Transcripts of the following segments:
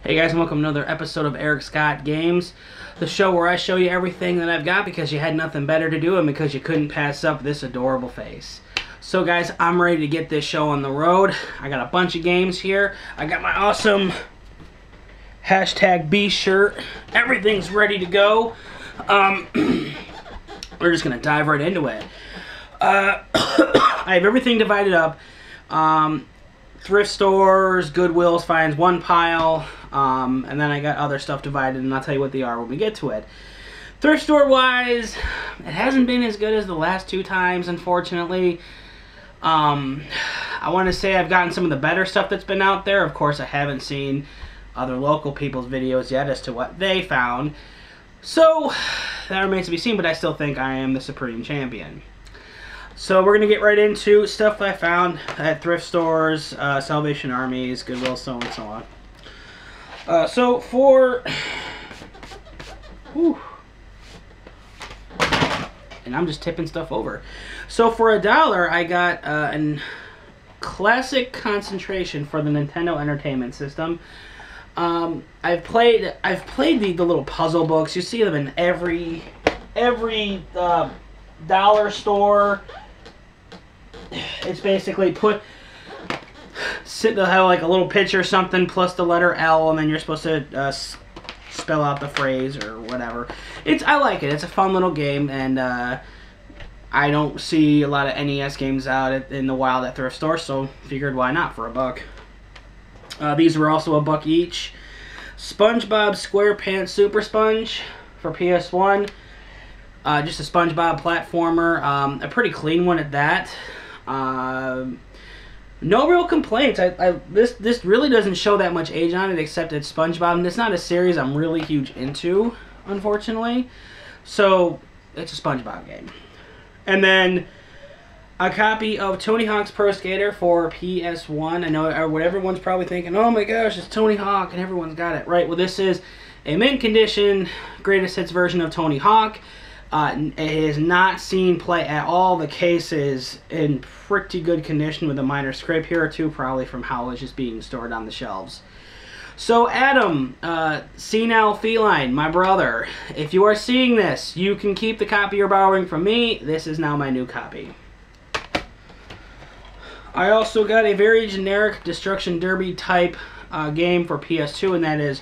Hey guys, and welcome to another episode of Erik's Got Games, the show where I show you everything that I've got because you had nothing better to do and because you couldn't pass up this adorable face. So guys, I'm ready to get this show on the road. I got a bunch of games here. I got my awesome #B shirt. Everything's ready to go. We're just going to dive right into it. I have everything divided up. Thrift stores, Goodwills finds one pile, and then I got other stuff divided, and I'll tell you what they are when we get to it. Thrift store wise, it hasn't been as good as the last two times, unfortunately. I want to say I've gotten some of the better stuff that's been out there. Of course, I haven't seen other local people's videos yet as to what they found, so that remains to be seen, but I still think I am the supreme champion. So we're going to get right into stuff I found at thrift stores, Salvation Armies, Goodwill, so on and so on. So for... Whew, and I'm just tipping stuff over. So for $1, I got a classic concentration for the Nintendo Entertainment System. I've played the little puzzle books. You see them in every dollar store. It's basically they'll have like a little picture or something plus the letter L, and then you're supposed to spell out the phrase or whatever. I like it. It's a fun little game, and I don't see a lot of NES games out in the wild at thrift stores, so figured why not for $1. These were also $1 each. SpongeBob SquarePants Super Sponge for PS1. Just a SpongeBob platformer. A pretty clean one at that. No real complaints. This really doesn't show that much age on it, except it's SpongeBob, and it's not a series I'm really huge into, unfortunately. So it's a SpongeBob game. And then a copy of Tony Hawk's Pro Skater for PS1. I know what everyone's probably thinking, oh my gosh, it's Tony Hawk, and everyone's got it. Right, well this is a mint condition, greatest hits version of Tony Hawk. It is not seen play at all. The case is in pretty good condition with a minor scrape here or two, probably from how it's just being stored on the shelves. So Adam, Senile Feline, my brother, if you are seeing this, you can keep the copy you're borrowing from me. This is now my new copy. I also got a very generic Destruction Derby type game for PS2, and that is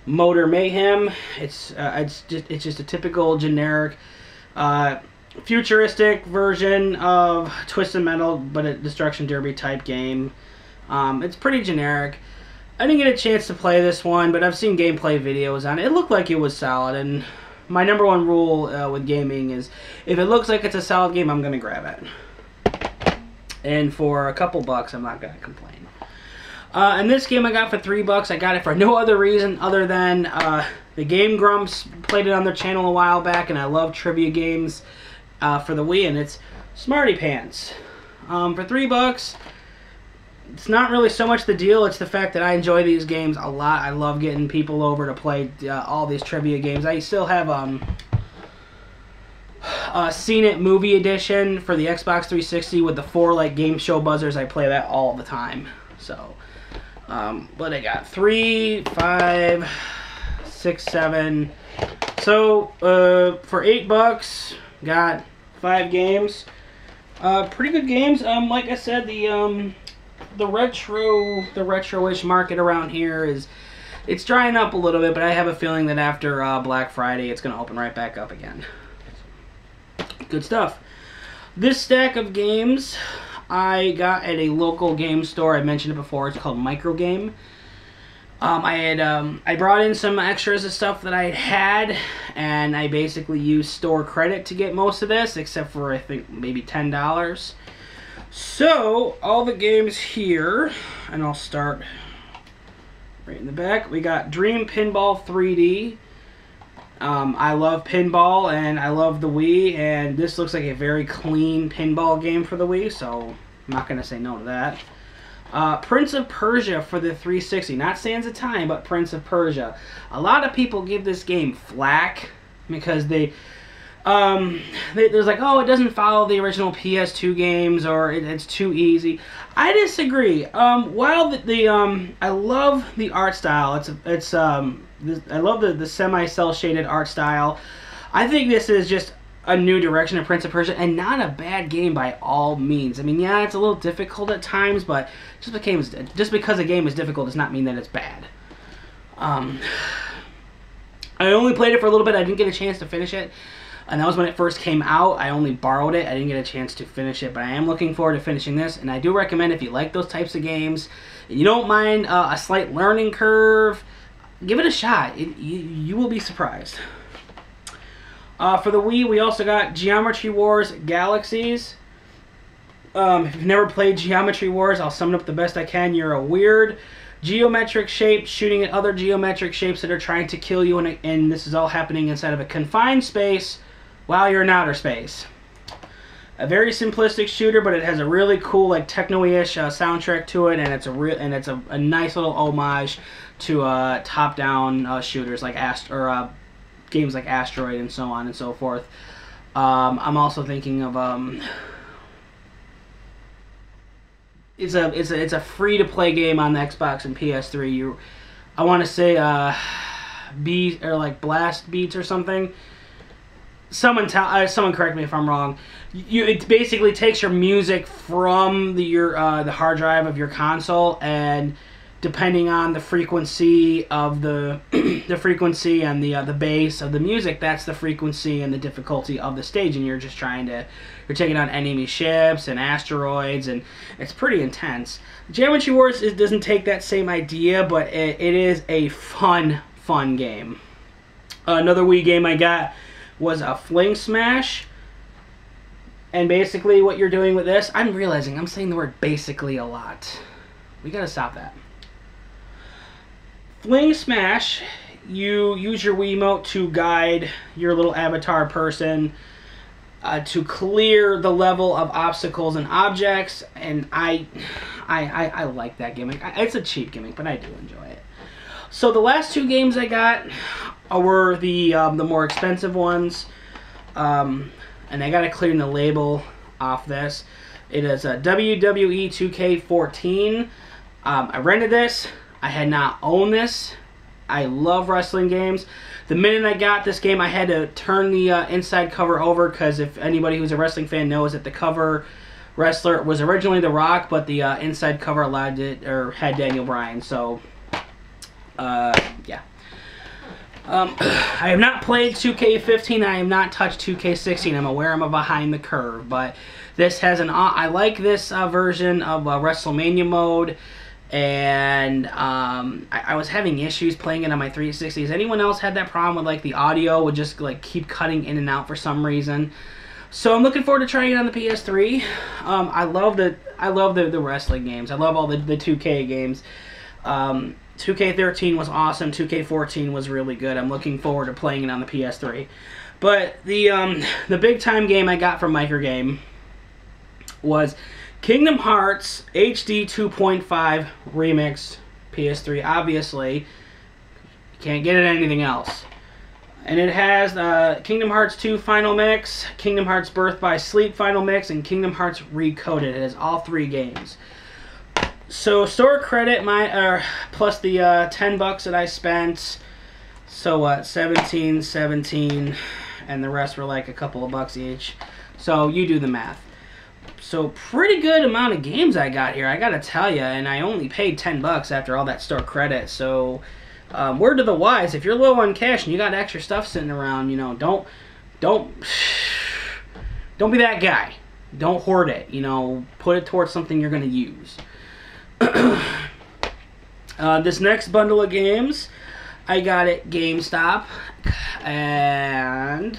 Motor Mayhem. It's just a typical generic futuristic version of Twisted Metal, but a Destruction Derby type game. It's pretty generic. I didn't get a chance to play this one, but I've seen gameplay videos on it. It looked like it was solid, and my #1 rule with gaming is if it looks like it's a solid game, I'm gonna grab it. And for a couple bucks, I'm not gonna complain. And this game I got for $3. I got it for no other reason other than the Game Grumps played it on their channel a while back, and I love trivia games for the Wii, and it's Smarty Pants. For $3, it's not really so much the deal, it's the fact that I enjoy these games a lot. I love getting people over to play all these trivia games. I still have Seen It Movie Edition for the Xbox 360 with the 4 like game show buzzers. I play that all the time. So what I got, 3, 5, 6, 7. So for $8, got 5 games. Pretty good games. Like I said, the retro-ish market around here it's drying up a little bit, but I have a feeling that after Black Friday, it's going to open right back up again. Good stuff. This stack of games I got at a local game store. I mentioned it before. It's called Micro Game. I brought in some extras of stuff that I had, and I basically used store credit to get most of this, except for I think maybe $10. So all the games here, and I'll start right in the back. We got Dream Pinball 3D. I love pinball, and I love the Wii, and this looks like a very clean pinball game for the Wii, so I'm not going to say no to that. Prince of Persia for the 360. Not Sands of Time, but Prince of Persia. A lot of people give this game flack because There's like, oh, it doesn't follow the original PS2 games, or it's too easy. I disagree. While I love the art style. I love the semi-cel shaded art style. I think this is just a new direction of Prince of Persia, and not a bad game by all means. I mean, yeah, it's a little difficult at times, but just because a game is difficult does not mean that it's bad. I only played it for a little bit. I didn't get a chance to finish it. And that was when it first came out. I only borrowed it. I didn't get a chance to finish it. But I am looking forward to finishing this. And I do recommend, if you like those types of games, and you don't mind a slight learning curve, give it a shot. You will be surprised. For the Wii, we also got Geometry Wars Galaxies. If you've never played Geometry Wars, I'll sum it up the best I can. You're a weird geometric shape shooting at other geometric shapes that are trying to kill you, and this is all happening inside of a confined space while you're in outer space. A very simplistic shooter, but it has a really cool, like, techno-ish soundtrack to it, and it's a nice little homage to top-down shooters like games like Asteroid and so on and so forth. I'm also thinking of it's a free-to-play game on the Xbox and PS3. I want to say Blast Beats or something. Someone correct me if I'm wrong. It basically takes your music from the hard drive of your console, and depending on the frequency of the frequency and the bass of the music, that's the frequency and the difficulty of the stage, and you're taking on enemy ships and asteroids, and it's pretty intense. Geometry Wars doesn't take that same idea, but it is a fun game. Another Wii game I got was a Fling Smash. And basically what you're doing with this, I'm realizing I'm saying the word basically a lot. We gotta stop that. Fling Smash, you use your Wiimote to guide your little avatar person to clear the level of obstacles and objects, and I like that gimmick. It's a cheap gimmick, but I do enjoy it. So the last two games I got were the more expensive ones, and I gotta clear the label off this. It is a WWE 2K14. I rented this. I had not owned this. I love wrestling games. The minute I got this game, I had to turn the inside cover over, because if anybody who's a wrestling fan knows that the cover wrestler was originally The Rock, but the inside cover had Daniel Bryan. So, yeah. I have not played 2K15. I have not touched 2K16. I'm aware I'm behind the curve, but this has I like this version of WrestleMania mode. And I was having issues playing it on my 360. Has anyone else had that problem with, like, the audio would just, like, keep cutting in and out for some reason? So I'm looking forward to trying it on the PS3. I love the wrestling games. I love all the 2K games. 2K13 was awesome. 2K14 was really good. I'm looking forward to playing it on the PS3. But the big time game I got from Microgame was Kingdom Hearts HD 2.5 Remix, PS3, obviously. You can't get it anything else. And it has Kingdom Hearts 2 Final Mix, Kingdom Hearts Birth by Sleep Final Mix, and Kingdom Hearts Recoded. It has all three games. So store credit, plus the $10 that I spent. So what, 17, and the rest were like a couple of bucks each. So you do the math. So pretty good amount of games I got here, I gotta tell you, and I only paid $10 after all that store credit. So word to the wise, if you're low on cash and you got extra stuff sitting around, you know, don't be that guy. Don't hoard it. You know, put it towards something you're gonna use. This next bundle of games I got at GameStop, and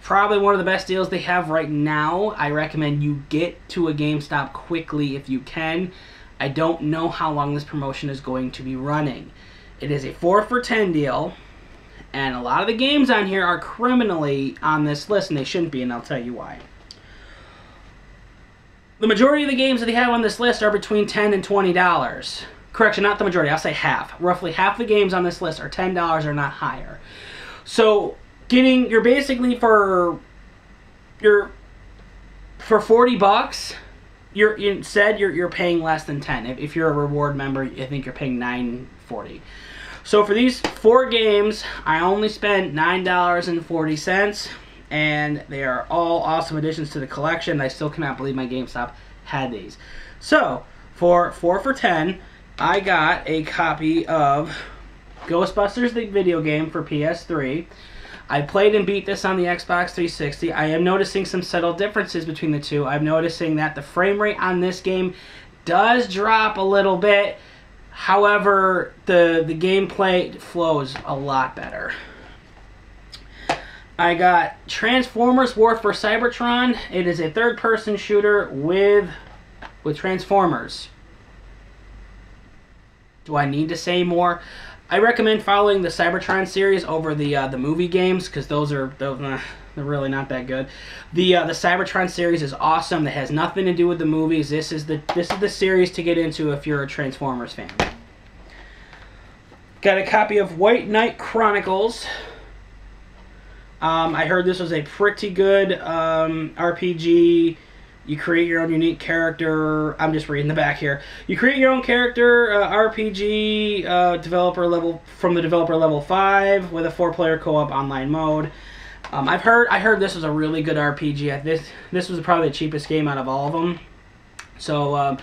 probably one of the best deals they have right now. I recommend you get to a GameStop quickly if you can. I don't know how long this promotion is going to be running. It is a 4 for $10 deal, and a lot of the games on here are criminally on this list, and they shouldn't be, and I'll tell you why. The majority of the games that they have on this list are between $10 and $20. Correction, not the majority, I'll say half. Roughly half the games on this list are $10 or not higher. So you're basically for $40, you're paying less than 10. If you're a reward member, I think you're paying $9.40. So for these 4 games, I only spent $9.40, and they are all awesome additions to the collection. I still cannot believe my GameStop had these. So for 4 for $10, I got a copy of Ghostbusters, the video game, for PS3. I played and beat this on the Xbox 360. I am noticing some subtle differences between the two. I'm noticing that the frame rate on this game does drop a little bit. However, the gameplay flows a lot better. I got Transformers War for Cybertron. It is a third-person shooter with Transformers. Do I need to say more? I recommend following the Cybertron series over the movie games, because they're really not that good. The Cybertron series is awesome. That has nothing to do with the movies. This is the series to get into if you're a Transformers fan. Got a copy of White Knight Chronicles. I heard this was a pretty good RPG. You create your own unique character. I'm just reading the back here. You create your own character, RPG, developer level from the developer level 5 with a 4-player co-op online mode. I heard this was a really good RPG. This was probably the cheapest game out of all of them. So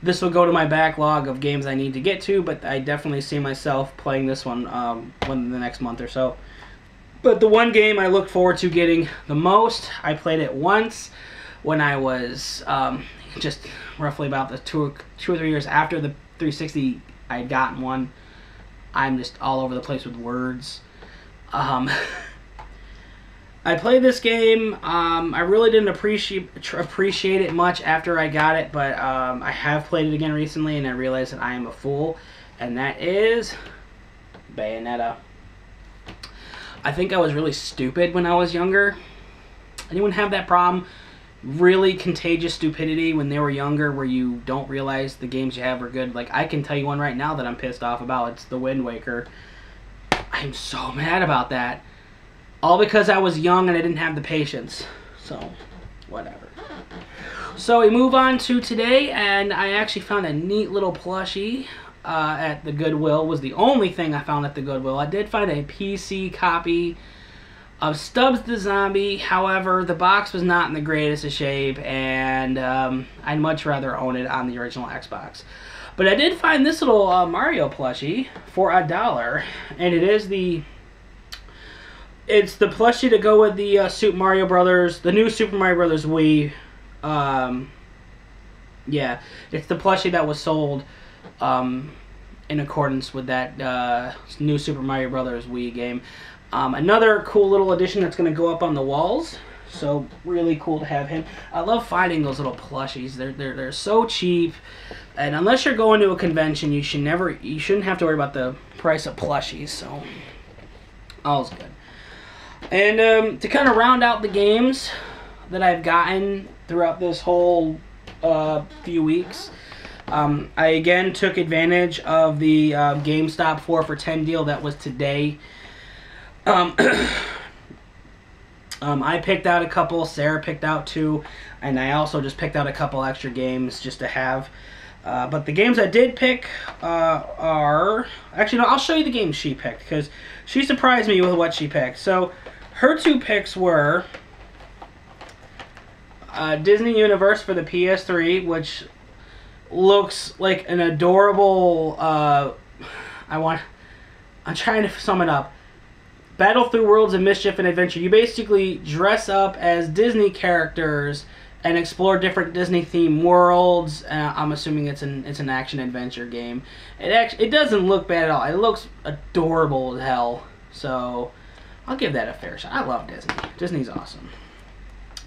this will go to my backlog of games I need to get to, but I definitely see myself playing this one within the next month or so. But the one game I look forward to getting the most, I played it once when I was just roughly about the 2 or 3 years after the 360 I had gotten one. I'm just all over the place with words. I played this game. I really didn't appreciate it much after I got it, but I have played it again recently, and I realized that I am a fool, and that is Bayonetta. I think I was really stupid when I was younger. Anyone have that problem? Really contagious stupidity when they were younger, where you don't realize the games you have are good. Like, I can tell you one right now that I'm pissed off about. It's the Wind Waker. I'm so mad about that. All because I was young and I didn't have the patience. So, whatever. So we move on to today, and I actually found a neat little plushie at the Goodwill. Was the only thing I found at the Goodwill. I did find a PC copy of Stubbs the Zombie. However, the box was not in the greatest of shape, and I'd much rather own it on the original Xbox. But I did find this little Mario plushie for $1, and it's the plushie to go with the Super Mario Brothers, the new Super Mario Brothers Wii. Yeah, it's the plushie that was sold in accordance with that new Super Mario Brothers Wii game. Another cool little addition that's going to go up on the walls. So really cool to have him. I love finding those little plushies. They're so cheap, and unless you're going to a convention, you shouldn't have to worry about the price of plushies. So all's good. And to kind of round out the games that I've gotten throughout this whole few weeks, I again took advantage of the GameStop 4 for $10 deal that was today. I picked out a couple, Sarah picked out 2, and I also just picked out a couple extra games just to have. But the games I did pick are... Actually, no, I'll show you the games she picked, because she surprised me with what she picked. So, her 2 picks were Disney Universe for the PS3, which looks like an adorable... I'm trying to sum it up. Battle through worlds of mischief and adventure. You basically dress up as Disney characters and explore different Disney-themed worlds. I'm assuming it's an action-adventure game. It doesn't look bad at all. It looks adorable as hell. So, I'll give that a fair shot. I love Disney. Disney's awesome.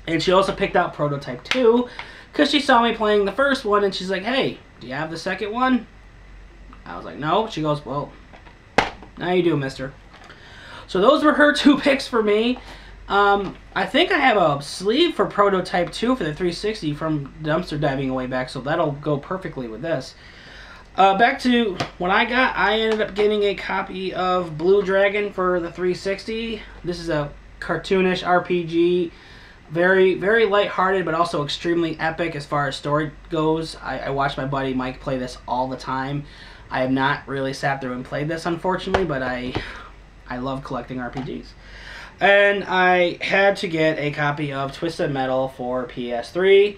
And she also picked out Prototype 2 because she saw me playing the first one, and she's like, hey, do you have the second one? I was like, no. She goes, well, now you do, mister. So those were her 2 picks for me. I think I have a sleeve for Prototype 2 for the 360 from dumpster diving way back, so that'll go perfectly with this. Back to what I got. I ended up getting a copy of Blue Dragon for the 360. This is a cartoonish RPG. Very, very lighthearted, but also extremely epic as far as story goes. I watched my buddy Mike play this all the time. I have not really sat through and played this, unfortunately, but I love collecting RPGs. And I had to get a copy of Twisted Metal for PS3.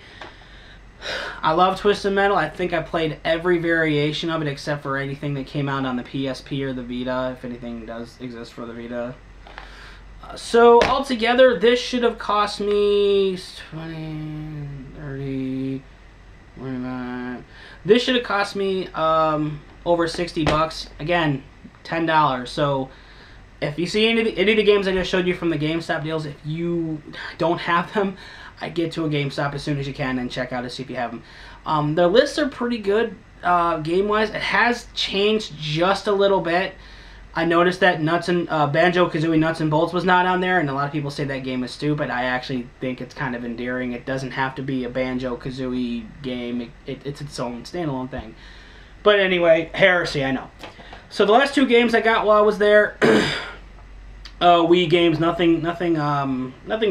I love Twisted Metal. I think I played every variation of it except for anything that came out on the PSP or the Vita, if anything does exist for the Vita. So altogether, this should have cost me 20, 30, this should have cost me over 60 bucks. Again, $10. So if you see any of the games I just showed you from the GameStop deals, if you don't have them, I get to a GameStop as soon as you can and check out to see if you have them. The lists are pretty good game-wise. It has changed just a little bit. I noticed that Banjo-Kazooie Nuts and Bolts was not on there, and a lot of people say that game is stupid. I actually think it's kind of endearing. It doesn't have to be a Banjo-Kazooie game. It's its own standalone thing. But anyway, heresy, I know. So the last two games I got while I was there, Wii games, nothing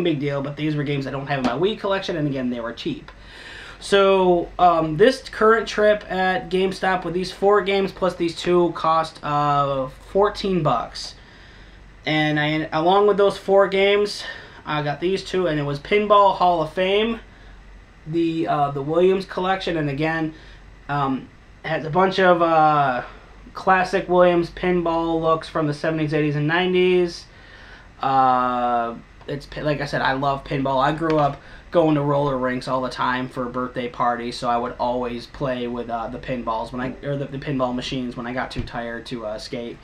big deal, but these were games I don't have in my Wii collection, and again, they were cheap. So this current trip at GameStop with these 4 games plus these 2 cost 14 bucks. And along with those 4 games, I got these 2, and it was Pinball Hall of Fame, the Williams collection, and again, has a bunch of classic Williams pinball looks from the 70s, 80s, and 90s. It's like I said, I love pinball. I grew up going to roller rinks all the time for birthday parties, so I would always play with the pinballs the pinball machines when I got too tired to skate.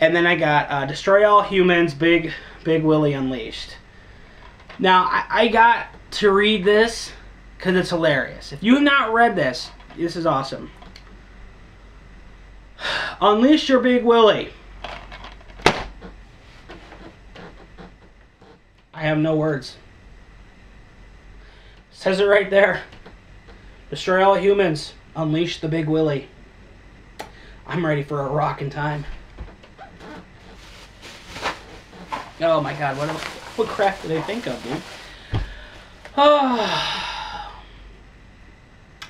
And then I got Destroy All Humans, Big Willie Unleashed. Now I got to read this because it's hilarious. If you have not read this, this is awesome. Unleash your Big Willie. I have no words. Says it right there. Destroy all humans. Unleash the Big Willie. I'm ready for a rockin' time. Oh my god, what crap did I think of, dude? Oh.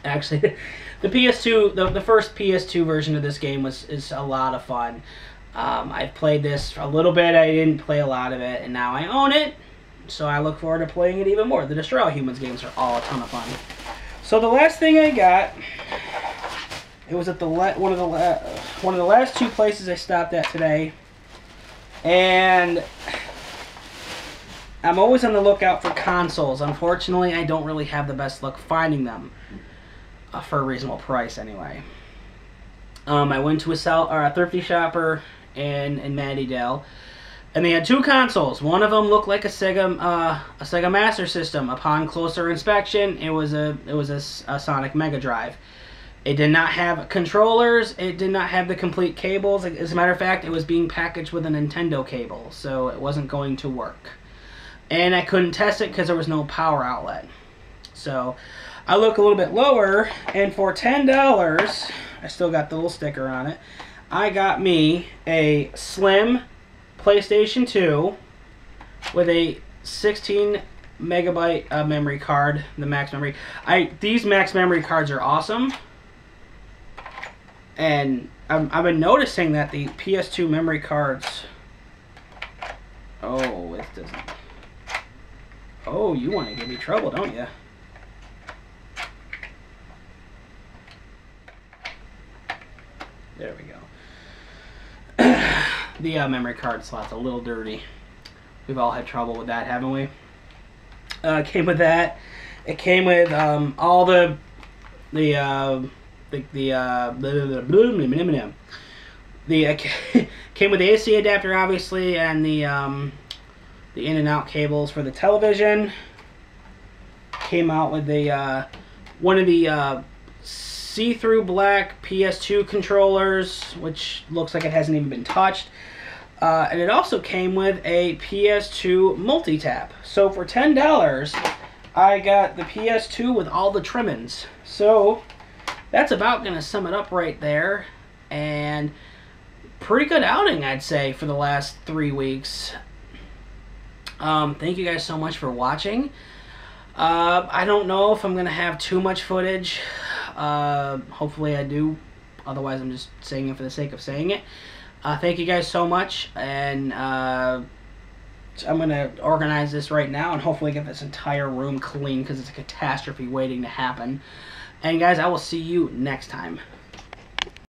Actually, the PS2, the first PS2 version of this game is a lot of fun. I've played this a little bit. I didn't play a lot of it, and now I own it. So I look forward to playing it even more. The Destroy All Humans games are all a ton of fun. So the last thing I got, it was at one of the last 2 places I stopped at today, and I'm always on the lookout for consoles. Unfortunately, I don't really have the best luck finding them for a reasonable price, anyway. I went to a thrifty shopper in Mattydale. And they had 2 consoles. One of them looked like a Sega Master System. Upon closer inspection, it was a Sonic Mega Drive. It did not have controllers. It did not have the complete cables. As a matter of fact, it was being packaged with a Nintendo cable, so it wasn't going to work. And I couldn't test it because there was no power outlet. So I look a little bit lower, and for $10, I still got the little sticker on it. I got me a slim PlayStation 2 with a 16 megabyte memory card, the max memory. These max memory cards are awesome, and I've been noticing that the PS2 memory cards. Oh, it doesn't. Oh, you want to give me trouble, don't you? There we go. The memory card slot's a little dirty. We've all had trouble with that, haven't we? It came with that. It came with all the came with the AC adapter, obviously, and the in and out cables for the television. Came out with the one of the see-through black PS2 controllers, which looks like it hasn't even been touched. And it also came with a PS2 multi-tap. So for $10, I got the PS2 with all the trimmings. So that's about going to sum it up right there. And pretty good outing, I'd say, for the last 3 weeks. Thank you guys so much for watching. I don't know if I'm going to have too much footage. Hopefully I do. Otherwise, I'm just saying it for the sake of saying it. Thank you guys so much. And I'm going to organize this right now and hopefully get this entire room clean because it's a catastrophe waiting to happen. And guys, I will see you next time.